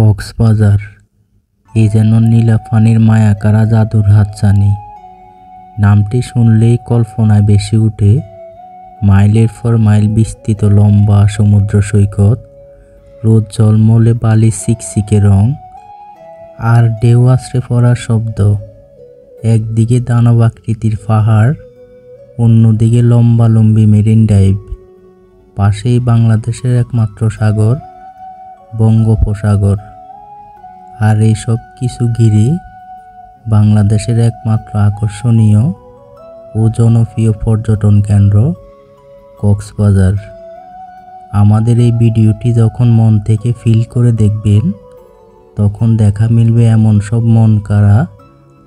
কক্সবাজার এই যেন নীলা পানির মায়াকাড়া জাদুর হাতছানি। নামটি শুনলেই কল্পনায় ভেসে ওঠে মাইলের পর মাইল বিস্তৃত লম্বা সমুদ্র সৈকত, রোদ ঝলমলে বালির চিকচিকে রং আর ঢেউ আছড়ে পড়ার শব্দ। একদিকে দানব আকৃতির পাহাড়, অন্যদিকে লম্বালম্বি মেরিন ড্রাইভ, পাশেই বাংলাদেশের একমাত্র সাগর বঙ্গোপসাগর। আর এই সব কিছু ঘিরে বাংলাদেশের একমাত্র আকর্ষণীয় ও জনপ্রিয় পর্যটন কেন্দ্র কক্সবাজার। আমাদের এই ভিডিওটি যখন মন থেকে ফিল করে দেখবেন, তখন দেখা মিলবে এমন সব মন কাড়া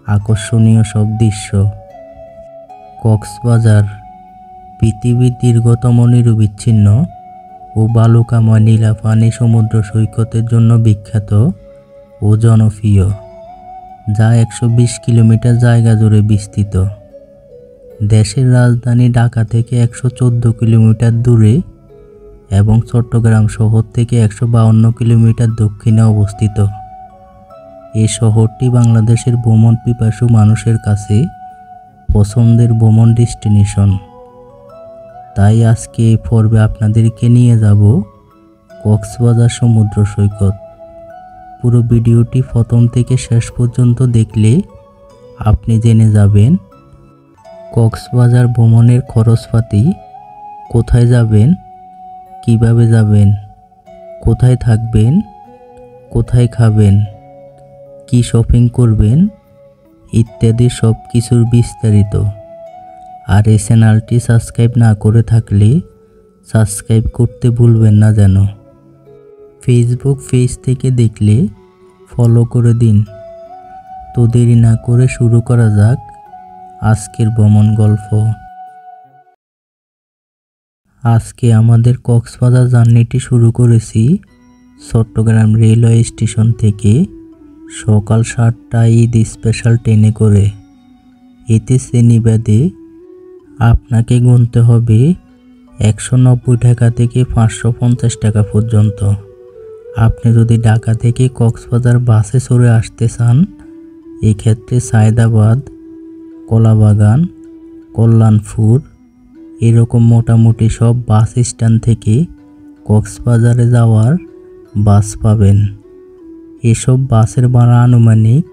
আকর্ষণীয় সব দৃশ্য। কক্সবাজার পৃথিবীর দীর্ঘতম নিরবিচ্ছিন্ন ও বালুকাময় নীলা পানি সমুদ্র সৈকতের জন্য বিখ্যাত ও জনপ্রিয়, যা 120 কিলোমিটার জায়গা জুড়ে বিস্তৃত। দেশের রাজধানী ঢাকা থেকে 114 কিলোমিটার দূরে এবং চট্টগ্রাম শহর থেকে 152 কিলোমিটার দক্ষিণে অবস্থিত। এই শহরটি বাংলাদেশের ভ্রমণ পিপাসু মানুষের কাছে পছন্দের ভ্রমণ ডেস্টিনেশন। তাই আজকে এই পর্বে আপনাদেরকে নিয়ে যাব কক্সবাজার সমুদ্র সৈকত। পুরো ভিডিওটি প্রথম থেকে শেষ পর্যন্ত দেখলে আপনি জেনে যাবেন কক্সবাজার ভ্রমণের খরচপাতি, কোথায় যাবেন, কিভাবে যাবেন, কোথায় থাকবেন, কোথায় খাবেন, কি শপিং করবেন ইত্যাদি সব কিছুর বিস্তারিত। আর এই চ্যানেলটি সাবস্ক্রাইব না করে থাকলে সাবস্ক্রাইব করতে ভুলবেন না যেন। ফেসবুক পেজ থেকে দেখলে ফলো করে দিন। তো দেরি না করে শুরু করা যাক আজকের ভ্রমণ গল্প। আজকে আমাদের কক্সবাজার জার্নিটি শুরু করেছি চট্টগ্রাম রেলওয়ে স্টেশন থেকে সকাল 7টায় ঈদ স্পেশাল ট্রেনে করে। এতে শ্রেণীভেদে আপনাকে গুনতে হবে 190 টাকা থেকে 550 টাকা পর্যন্ত। আপনি যদি ঢাকা থেকে কক্সবাজার বাসে চড়ে আসতে চান, এক্ষেত্রে সায়দাবাদ, কলাবাগান, কল্যাণপুর এরকম মোটামুটি সব বাস স্ট্যান্ড থেকে কক্সবাজারে যাওয়ার বাস পাবেন। এসব বাসের ভাড়া আনুমানিক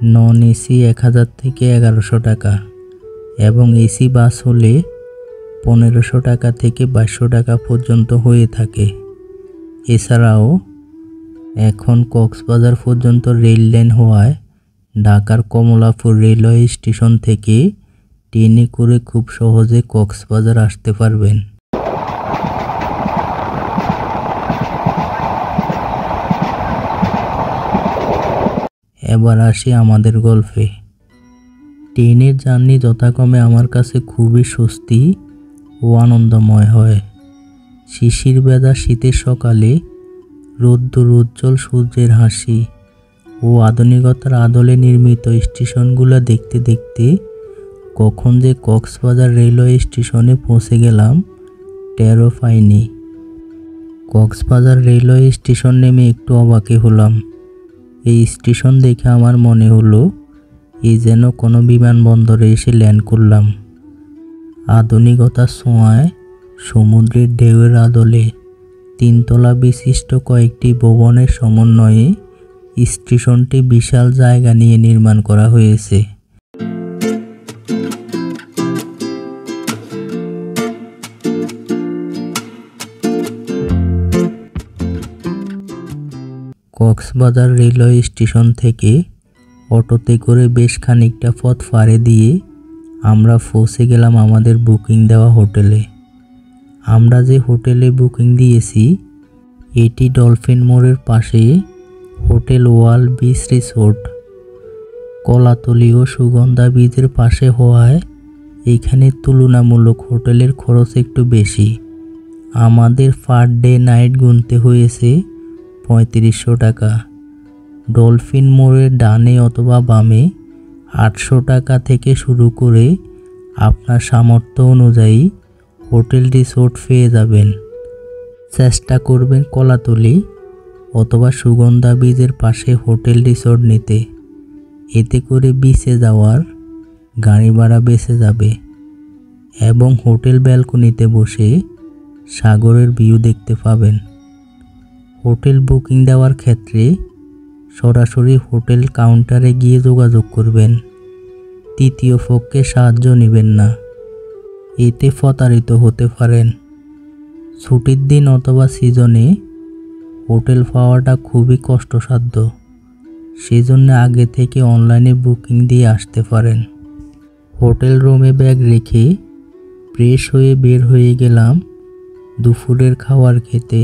নন এসি 1000 থেকে 1100 টাকা এবং এসি বাস হলে 1500 টাকা থেকে 2200 টাকা পর্যন্ত হয়ে থাকে। এছাড়াও এখন কক্সবাজার পর্যন্ত রেল লাইন হওয়ায় ঢাকার কমলাপুর রেলওয়ে স্টেশন থেকে ট্রেনে করে খুব সহজে কক্সবাজার আসতে পারবেন। এবার আসি আমাদের গল্পে। ট্রেনের জার্নি যথাক্রমে আমার কাছে খুবই স্বস্তি ও আনন্দময় হয়। শিশির ভেজা শীতের সকালে রোদ্দুর উজ্জ্বল সূর্যের হাসি ও আধুনিকতার আদলে নির্মিত স্টেশনগুলো দেখতে দেখতে কখন যে কক্সবাজার রেলওয়ে স্টেশনে পৌঁছে গেলাম টেরও পাইনি। কক্সবাজার রেলওয়ে স্টেশন নেমে একটু অবাকই হলাম। এই স্টেশন দেখে আমার মনে হলো এই যেন কোনো বিমানবন্দরে এসে ল্যান্ড করলাম। আধুনিকতার ছোঁয়ায় সমুদ্রের ঢেউয়ের আদলে 3 তলা বিশিষ্ট কয়েকটি ভবনের সমন্বয়ে স্টেশনটি বিশাল জায়গা নিয়ে নির্মাণ করা হয়েছে। কক্সবাজার রেলওয়ে স্টেশন থেকে অটোতে করে বেশ খানিকটা পথ পাড়ি দিয়ে আমরা পৌঁছে গেলাম আমাদের বুকিং দেওয়া হোটেলে। আমরা যে হোটেলে বুকিং দিয়েছি এটি ডলফিন মোড়ের পাশে হোটেল ওয়াল বিচ রিসোর্ট। কলাতলি ও সুগন্ধা বীজের পাশে হওয়ায় এখানে তুলনামূলক হোটেলের খরচ একটু বেশি। আমাদের পার ডে নাইট গুনতে হয়েছে 3500 টাকা। ডলফিন মোড়ের ডানে অথবা বামে 800 টাকা থেকে শুরু করে আপনার সামর্থ্য অনুযায়ী হোটেল রিসোর্ট পেয়ে যাবেন। চেষ্টা করবেন কলাতলি অথবা সুগন্ধা বীজের পাশে হোটেল রিসোর্ট নিতে। এতে করে বিচে যাওয়ার গাড়ি ভাড়া বেঁচে যাবে এবং হোটেল ব্যালকনিতে বসে সাগরের ভিউ দেখতে পাবেন। হোটেল বুকিং দেওয়ার ক্ষেত্রে সরাসরি হোটেল কাউন্টারে গিয়ে যোগাযোগ করবেন। তৃতীয় পক্ষের সাহায্য নেবেন না, এতে প্রতারিত হতে পারেন। ছুটির দিন অথবা সিজনে হোটেল পাওয়াটা খুবই কষ্টসাধ্য, সেজন্য আগে থেকে অনলাইনে বুকিং দিয়ে আসতে পারেন। হোটেল রুমে ব্যাগ রেখে ফ্রেশ হয়ে বের হয়ে গেলাম দুপুরের খাবার খেতে।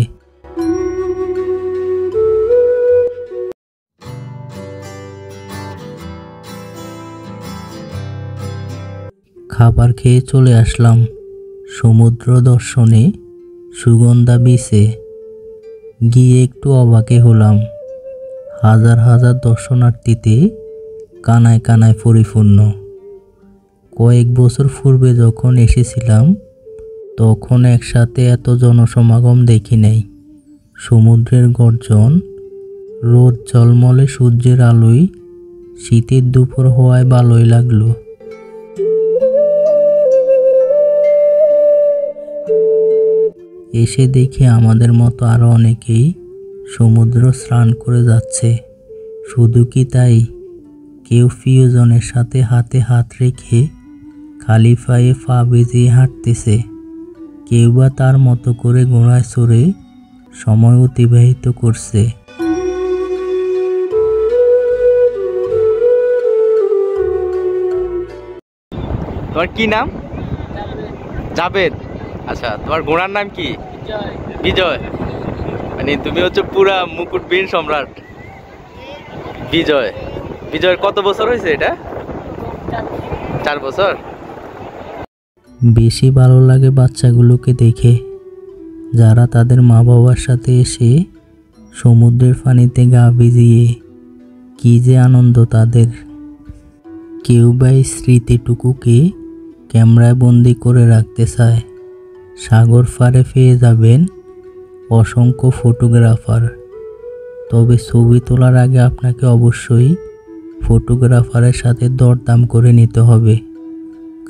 খাবার খেয়ে চলে আসলাম সমুদ্র দর্শনে সুগন্ধা বিচে। গিয়ে একটু অবাকে হলাম, হাজার হাজার দর্শনার্থীতে কানায় কানায় পরিপূর্ণ। কয়েক বছর পূর্বে যখন এসেছিলাম তখন একসাথে এত জনসমাগম দেখি নাই। সমুদ্রের গর্জন, রোদ ঝলমলে সূর্যের আলোয় শীতের দুপুর হওয়ায় ভালোই লাগলো। এসে দেখে আমাদের মতো আরও অনেকেই সমুদ্র স্নান করে যাচ্ছে। শুধু কি তাই, কেউ প্রিয়জনের সাথে হাতে হাত রেখে খালি পায়ে পা ভিজিয়ে হাঁটতেছে, কেউ বা তার মতো করে ঘোড়ায় চড়ে সময় অতিবাহিত করছে। তোমার কি নাম? জাবেদ। আচ্ছা, তোমার ঘোড়ার নাম কি? বিজয়। মানে তুমি হচ্ছে পুরা মুকুট বীর সম্রাট বিজয়। বিজয়ের কত বছর হয়েছে এটা? 4 বছর। বেশি ভালো লাগে বাচ্চাগুলোকে দেখে, যারা তাদের মা বাবার সাথে এসে সমুদ্রের পানিতে গা ভিজিয়ে কি যে আনন্দ তাদের। কেউ বা এই স্মৃতিটুকুকে ক্যামেরায় বন্দি করে রাখতে চায়। সাগর পাড়ে পেয়ে যাবেন অসংখ্য ফটোগ্রাফার, তবে ছবি তোলার আগে আপনাকে অবশ্যই ফটোগ্রাফারের সাথে দরদাম করে নিতে হবে,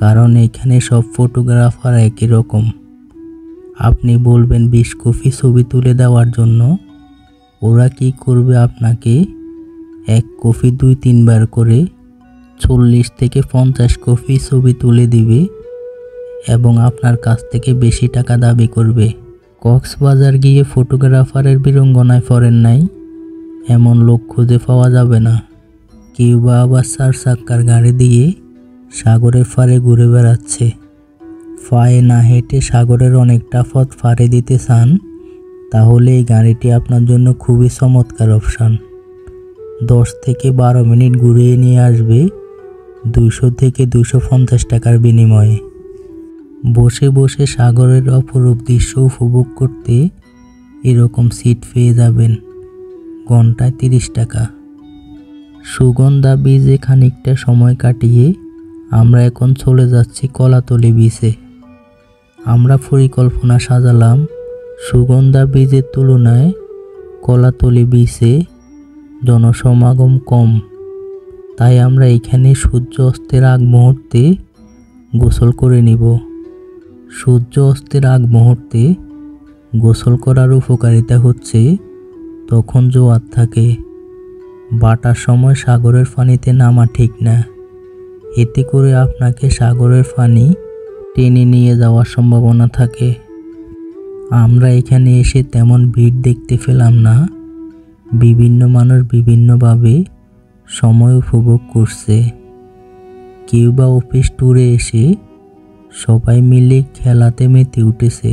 কারণ এখানে সব ফটোগ্রাফার একই রকম। আপনি বলবেন 20 কপি ছবি তুলে দেওয়ার জন্য, ওরা কি করবে, আপনাকে 1 কপি 2-3 বার করে 40 থেকে 50 কপি ছবি তুলে দিবে এবং আপনার কাছ থেকে বেশি টাকা দাবি করবে। কক্সবাজার গিয়ে ফটোগ্রাফারের বিড়ম্বনায় পড়েন নাই, এমন লোক খুঁজে পাওয়া যাবে না। কেউ বা আবার 4 চাক্কার গাড়ি দিয়ে সাগরের পাড়ে ঘুরে বেড়াচ্ছে। পায়ে না হেঁটে সাগরের অনেকটা পথ পাড়ি দিতে চান, তাহলে এই গাড়িটি আপনার জন্য খুবই চমৎকার অপশান। 10 থেকে 12 মিনিট ঘুরিয়ে নিয়ে আসবে 200 থেকে 250 টাকার বিনিময়ে। বসে বসে সাগরের অপরূপ দৃশ্য উপভোগ করতে এরকম সিট পেয়ে যাবেন ঘন্টায় 30 টাকা। সুগন্ধা বীজে খানিকটা সময় কাটিয়ে আমরা এখন চলে যাচ্ছি কলাতলি বীচে। আমরা পরিকল্পনা সাজালাম সুগন্ধা বীজের তুলনায় কলাতলি বীচে জনসমাগম কম, তাই আমরা এখানে সূর্য অস্তের আগ মুহূর্তে গোসল করে নিব। সূর্য অস্তের আগ মুহূর্তে গোসল করার উপকারিতা হচ্ছে তখন জোয়ার থাকে, বাটার সময় সাগরের পানিতে নামা ঠিক না, এতে করে আপনাকে সাগরের পানি টেনে নিয়ে যাওয়ার সম্ভাবনা থাকে। আমরা এখানে এসে তেমন ভিড় দেখতে পেলাম না, বিভিন্ন মানুষ বিভিন্নভাবে সময় উপভোগ করছে। কেউ বা অফিস ট্যুরে এসে সবাই মিলে খেলাতে মেতে উঠেছে।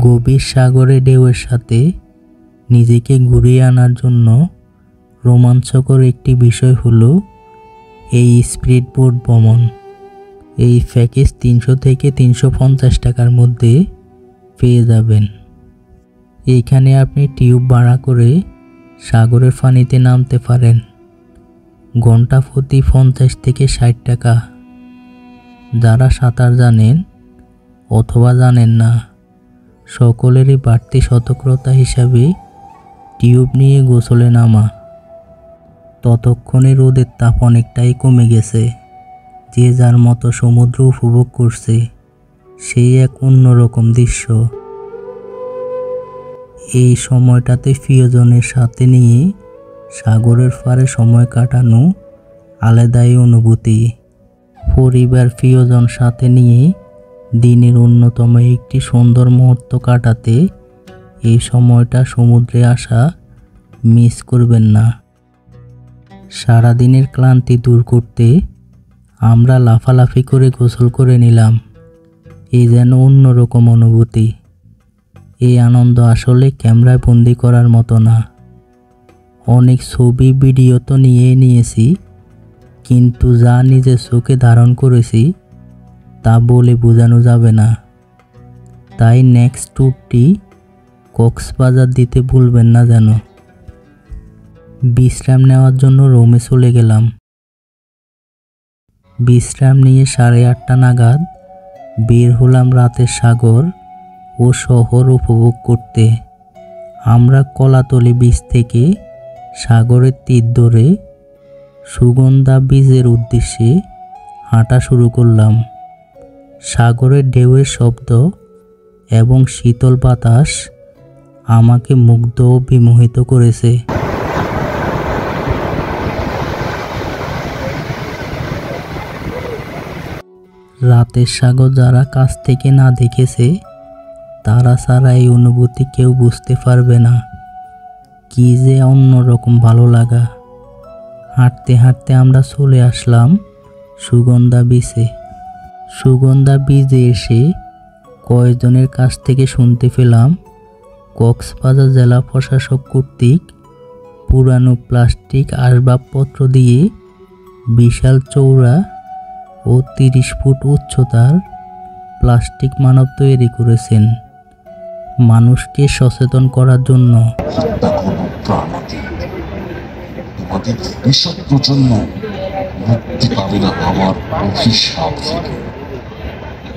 গভীর সাগরে ঢেউয়ের সাথে নিজেকে ঘুরিয়ে আনার জন্য রোমাঞ্চকর একটি বিষয় হলো এই স্পিড বোট ভ্রমণ। এই প্যাকেজ 300 থেকে 350 টাকার মধ্যে পেয়ে যাবেন। এইখানে আপনি টিউব ভাড়া করে সাগরের পানিতে নামতে পারেন। ঘন্টা প্রতি 50 থেকে 60 টাকা। যারা সাঁতার জানেন অথবা জানেন না, সকলেরই বাড়তি সতর্কতা হিসাবে টিউব নিয়ে গোসলে নামা। ততক্ষণে রোদের তাপ অনেকটাই কমে গেছে। যে যার মতো সমুদ্র উপভোগ করছে, সেই এক অন্যরকম দৃশ্য। এই সময়টাতে প্রিয়জনের সাথে নিয়ে সাগরের পাড়ে সময় কাটানো আলাদাই অনুভূতি। পরিবার প্রিয়জন সাথে নিয়ে দিনের অন্যতম একটি সুন্দর মুহূর্ত কাটাতে এই সময়টা সমুদ্রে আসা মিস করবেন না। সারাদিনের ক্লান্তি দূর করতে আমরা লাফালাফি করে গোসল করে নিলাম। এই যেন অন্যরকম অনুভূতি। এই আনন্দ আসলে ক্যামেরায় বন্দি করার মতো না। অনেক ছবি ভিডিও তো নিয়েছি, কিন্তু যা নিজের চোখে ধারণ করেছি তা বলে বোঝানো যাবে না। তাই নেক্সট ট্যুরটি কক্সবাজার দিতে ভুলবেন না যেন। বিশ্রাম নেওয়ার জন্য রুমে চলে গেলাম। বিশ্রাম নিয়ে 8:30 নাগাদ বের হলাম রাতের সাগর ও শহর উপভোগ করতে। আমরা কলাতলি বিচ থেকে সাগরের তীর ধরে সুগন্ধা বীচের উদ্দেশ্যে হাঁটা শুরু করলাম। সাগরের ঢেউয়ের শব্দ এবং শীতল বাতাস আমাকে মুগ্ধ ও বিমোহিত করেছে। রাতের সাগর যারা কাছ থেকে না দেখেছে তারা ছাড়া এই অনুভূতি কেউ বুঝতে পারবে না। কি যে অন্যরকম ভালো লাগা। হাঁটতে হাঁটতে আমরা চলে আসলাম সুগন্ধা বিচে। সুগন্ধা বিচে এসে কয়েকজনের কাছ থেকে শুনতে পেলাম কক্সবাজার জেলা প্রশাসক কর্তৃক পুরানো প্লাস্টিক আসবাবপত্র দিয়ে বিশাল চওড়া ও 30 ফুট উচ্চতার প্লাস্টিক মানব তৈরি করেছেন মানুষকে সচেতন করার জন্য। তোমাদের ভবিষ্যৎ প্রজন্ম মুক্তি পাবে না আমার অভিশাপ থেকে।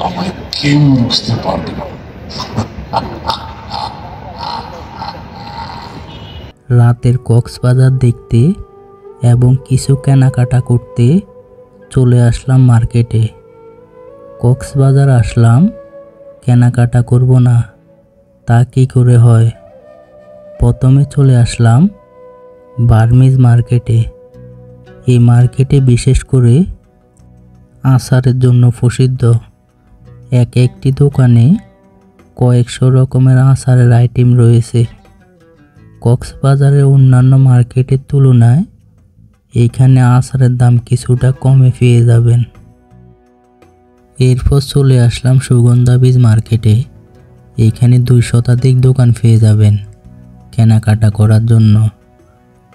আমায় কেউ বুঝতে পারবে না। রাতের কক্সবাজার দেখতে এবং কিছু কেনাকাটা করতে চলে আসলাম মার্কেটে। কক্সবাজার আসলাম, কেনাকাটা করব না তা কি করে হয়? প্রথমে চলে আসলাম বার্মিজ মার্কেটে। এই মার্কেটে বিশেষ করে আচারের জন্য প্রসিদ্ধ। একটি দোকানে কয়েকশো রকমের আচারের আইটেম রয়েছে। কক্সবাজারের অন্যান্য মার্কেটের তুলনায় এখানে আচারের দাম কিছুটা কমে পেয়ে যাবেন। এরপর চলে আসলাম সুগন্ধা বীজ মার্কেটে। এখানে 2 শতাধিক দোকান পেয়ে যাবেন কেনাকাটা করার জন্য।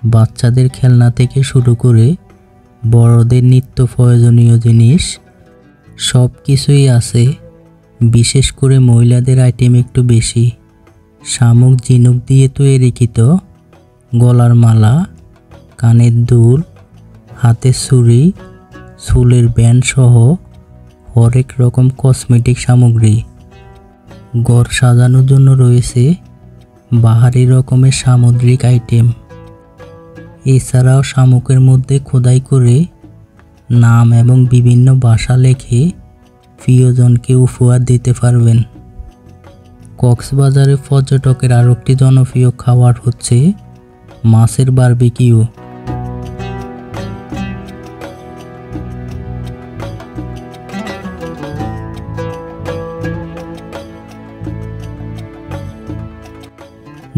বাচ্চাদের খেলনা থেকে শুরু করে বড়দের নিত্য প্রয়োজনীয় জিনিস সব কিছুই আছে। বিশেষ করে মহিলাদের আইটেম একটু বেশি। শামুক ঝিনুক দিয়ে তৈরিকৃত গলার মালা, কানের দুল, হাতের ছুরি, চুলের ব্যান্ড সহ হরেক রকম কসমেটিক সামগ্রী। ঘর সাজানোর জন্য রয়েছে বাহারি রকমের সামুদ্রিক আইটেম। এছাড়াও শামুকের মধ্যে খোদাই করে নাম এবং বিভিন্ন ভাষা লেখে প্রিয়জনকে উপহার দিতে পারবেন। কক্সবাজারে পর্যটকের আরও একটি জনপ্রিয় খাবার হচ্ছে মাছের বারবিকিউ।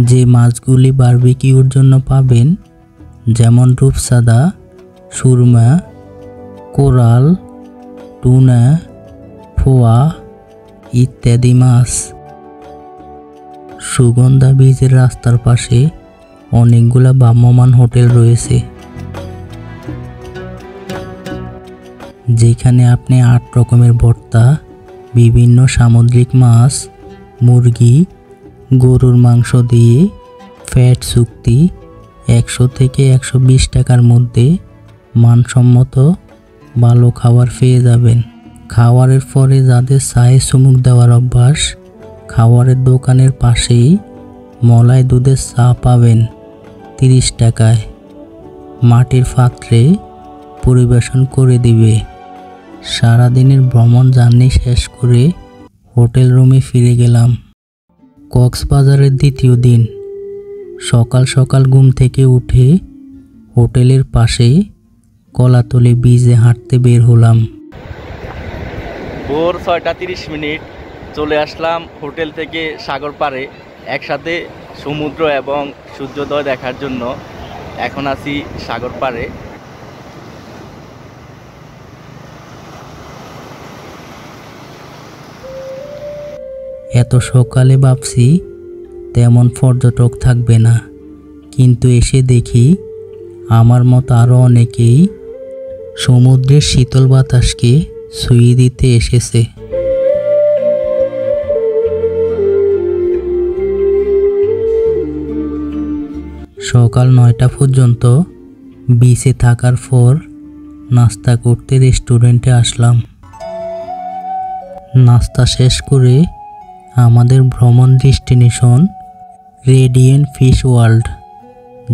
যে মাছগুলি বারবিকিউর জন্য পাবেন যেমন রূপচাঁদা, সুরমা, কোরাল, টুনা, ফোয়া ইত্যাদি মাছ। সুগন্ধা বীচের রাস্তার পাশে অনেকগুলা ভ্রাম্যমাণ হোটেল রয়েছে, যেখানে আপনি 8 রকমের ভর্তা, বিভিন্ন সামুদ্রিক মাছ, মুরগি, গরুর মাংস দিয়ে ফ্যাট চুক্তি 100 থেকে 120 টাকার মধ্যে মানসম্মত ভালো খাবার পেয়ে যাবেন। খাওয়ারের পরে যাদের চায়ে চুমুক দেওয়ার অভ্যাস, খাওয়ারের দোকানের পাশেই মলাই দুধের চা পাবেন 30 টাকায়। মাটির পাত্রে পরিবেশন করে দিবে। সারাদিনের ভ্রমণ জার্নি শেষ করে হোটেল রুমে ফিরে গেলাম। কক্সবাজারের দ্বিতীয় দিন। সকাল সকাল ঘুম থেকে উঠে হোটেলের পাশে কলাতলি বিচে হাঁটতে বের হলাম। ভোর 6:30 চলে আসলাম হোটেল থেকে সাগর পাড়ে একসাথে সমুদ্র এবং সূর্যোদয় দেখার জন্য। এখন আছি সাগর পাড়ে। এত সকালে ভাবছি তেমন পর্যটক থাকবে না, কিন্তু এসে দেখি আমার মতো আরও অনেকেই সমুদ্রের শীতল বাতাসকে ছুঁয়ে দিতে এসেছে। সকাল 9টা পর্যন্ত বিচে থাকার পর নাস্তা করতে রেস্টুরেন্টে আসলাম। নাস্তা শেষ করে আমাদের ভ্রমণ ডেস্টিনেশন রেডিয়েন্ট ফিশ ওয়ার্ল্ড,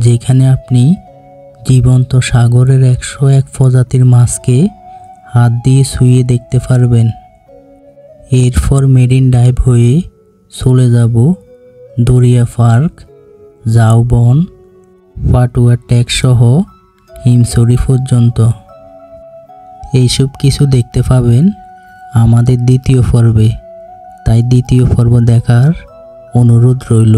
যেখানে আপনি জীবন্ত সাগরের 101 প্রজাতির মাছকে হাত দিয়ে ছুঁয়ে দেখতে পারবেন। এরপর মেরিন ড্রাইভ হয়ে চলে যাব দরিয়া পার্ক, ঝাউবন, পাটুয়া ট্যাগ সহ হিমছড়ি পর্যন্ত। এইসব কিছু দেখতে পাবেন আমাদের দ্বিতীয় পর্বে, তাই দ্বিতীয় পর্ব দেখার অনুরোধ রইল।